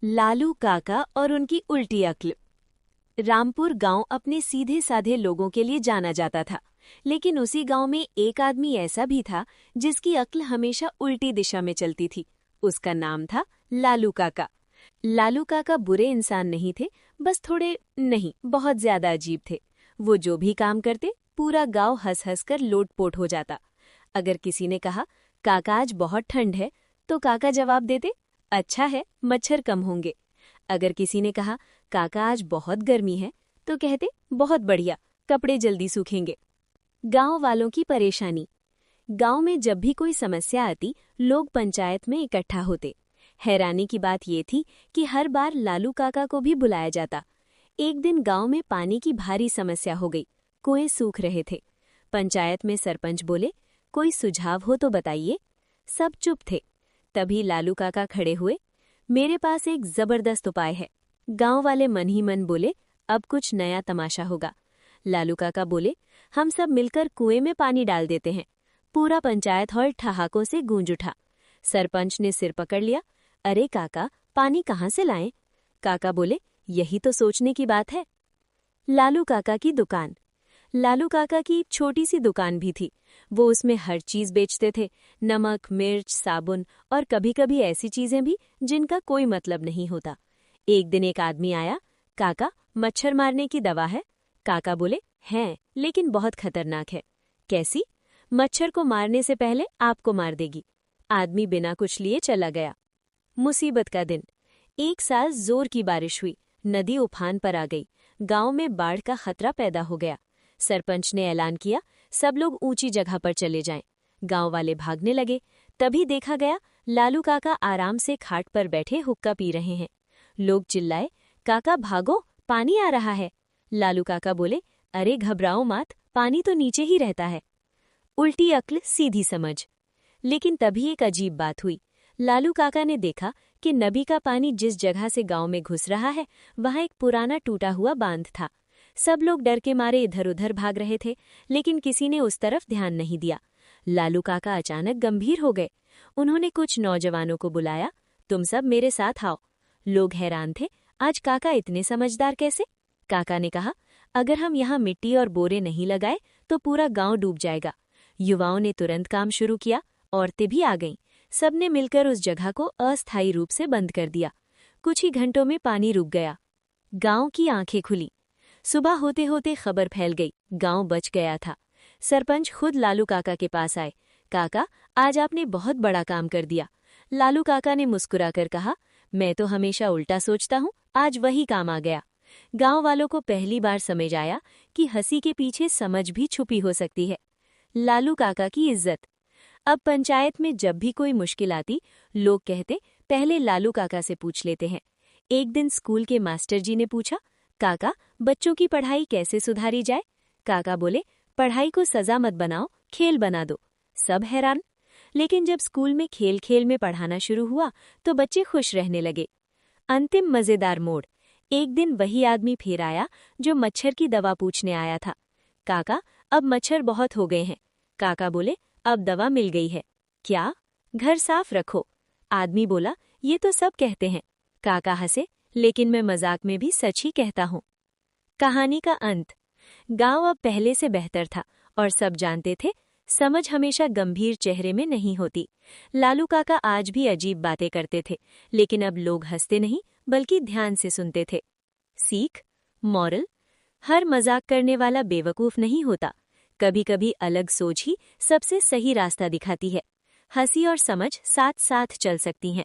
लालू काका और उनकी उल्टी अक्ल। रामपुर गांव अपने सीधे साधे लोगों के लिए जाना जाता था, लेकिन उसी गांव में एक आदमी ऐसा भी था जिसकी अक्ल हमेशा उल्टी दिशा में चलती थी। उसका नाम था लालू काका। लालू काका बुरे इंसान नहीं थे, बस थोड़े नहीं बहुत ज्यादा अजीब थे। वो जो भी काम करते पूरा गांव हंस हंस कर लोटपोट हो जाता। अगर किसी ने कहा काका आज बहुत ठंड है, तो काका जवाब देते अच्छा है, मच्छर कम होंगे। अगर किसी ने कहा काका आज बहुत गर्मी है, तो कहते बहुत बढ़िया, कपड़े जल्दी सूखेंगे। गांव वालों की परेशानी। गांव में जब भी कोई समस्या आती, लोग पंचायत में इकट्ठा होते। हैरानी की बात ये थी कि हर बार लालू काका को भी बुलाया जाता। एक दिन गांव में पानी की भारी समस्या हो गई, कुएं सूख रहे थे। पंचायत में सरपंच बोले, कोई सुझाव हो तो बताइए। सब चुप थे। तभी लालू काका खड़े हुए, मेरे पास एक जबरदस्त उपाय है। गांव वाले मन ही मन बोले, अब कुछ नया तमाशा होगा। लालू काका बोले, हम सब मिलकर कुएं में पानी डाल देते हैं। पूरा पंचायत हॉल ठहाकों से गूंज उठा। सरपंच ने सिर पकड़ लिया, अरे काका, पानी कहाँ से लाएं? काका बोले, यही तो सोचने की बात है। लालू काका की दुकान। लालू काका की छोटी सी दुकान भी थी। वो उसमें हर चीज बेचते थे, नमक, मिर्च, साबुन और कभी-कभी ऐसी चीजें भी जिनका कोई मतलब नहीं होता। एक दिन एक आदमी आया, काका, मच्छर मारने की दवा है? काका बोले, हैं, लेकिन बहुत खतरनाक है। कैसी? मच्छर को मारने से पहले आपको मार देगी। आदमी बिना कुछ लिए चला गया। मुसीबत का दिन। एक साल जोर की बारिश हुई, नदी उफान पर आ गई, गांव में बाढ़ का खतरा पैदा हो गया। सरपंच ने ऐलान किया, सब लोग ऊंची जगह पर चले जाएं। गांव वाले भागने लगे। तभी देखा गया लालू काका आराम से खाट पर बैठे हुक्का पी रहे हैं। लोग चिल्लाए, काका भागो, पानी आ रहा है। लालू काका बोले, अरे घबराओ मत, पानी तो नीचे ही रहता है। उल्टी अक्ल सीधी समझ। लेकिन तभी एक अजीब बात हुई। लालू काका ने देखा कि नदी का पानी जिस जगह से गांव में घुस रहा है, वहां एक पुराना टूटा हुआ बांध था। सब लोग डर के मारे इधर उधर भाग रहे थे, लेकिन किसी ने उस तरफ ध्यान नहीं दिया। लालू काका अचानक गंभीर हो गए। उन्होंने कुछ नौजवानों को बुलाया, तुम सब मेरे साथ आओ। लोग हैरान थे, आज काका इतने समझदार कैसे? काका ने कहा, अगर हम यहाँ मिट्टी और बोरे नहीं लगाए तो पूरा गांव डूब जाएगा। युवाओं ने तुरंत काम शुरू किया, औरतें भी आ गईं। सबने मिलकर उस जगह को अस्थायी रूप से बंद कर दिया। कुछ ही घंटों में पानी रुक गया। गांव की आंखें खुली। सुबह होते होते खबर फैल गई, गांव बच गया था। सरपंच खुद लालू काका के पास आए, काका, आज आपने बहुत बड़ा काम कर दिया। लालू काका ने मुस्कुराकर कहा, मैं तो हमेशा उल्टा सोचता हूँ, आज वही काम आ गया। गांव वालों को पहली बार समझ आया कि हंसी के पीछे समझ भी छुपी हो सकती है। लालू काका की इज्जत। अब पंचायत में जब भी कोई मुश्किल आती, लोग कहते पहले लालू काका से पूछ लेते हैं। एक दिन स्कूल के मास्टर जी ने पूछा, काका, बच्चों की पढ़ाई कैसे सुधारी जाए? काका बोले, पढ़ाई को सजा मत बनाओ, खेल बना दो। सब हैरान। लेकिन जब स्कूल में खेल खेल में पढ़ाना शुरू हुआ तो बच्चे खुश रहने लगे। अंतिम मजेदार मोड़। एक दिन वही आदमी फिर आया जो मच्छर की दवा पूछने आया था। काका, अब मच्छर बहुत हो गए हैं। काका बोले, अब दवा मिल गई है। क्या? घर साफ रखो। आदमी बोला, ये तो सब कहते हैं। काका हंसे, लेकिन मैं मजाक में भी सच ही कहता हूँ। कहानी का अंत। गांव अब पहले से बेहतर था और सब जानते थे, समझ हमेशा गंभीर चेहरे में नहीं होती। लालू काका आज भी अजीब बातें करते थे, लेकिन अब लोग हंसते नहीं बल्कि ध्यान से सुनते थे। सीख, मॉरल, हर मजाक करने वाला बेवकूफ नहीं होता। कभी कभी अलग सोच ही सबसे सही रास्ता दिखाती है। हंसी और समझ साथ साथ चल सकती हैं।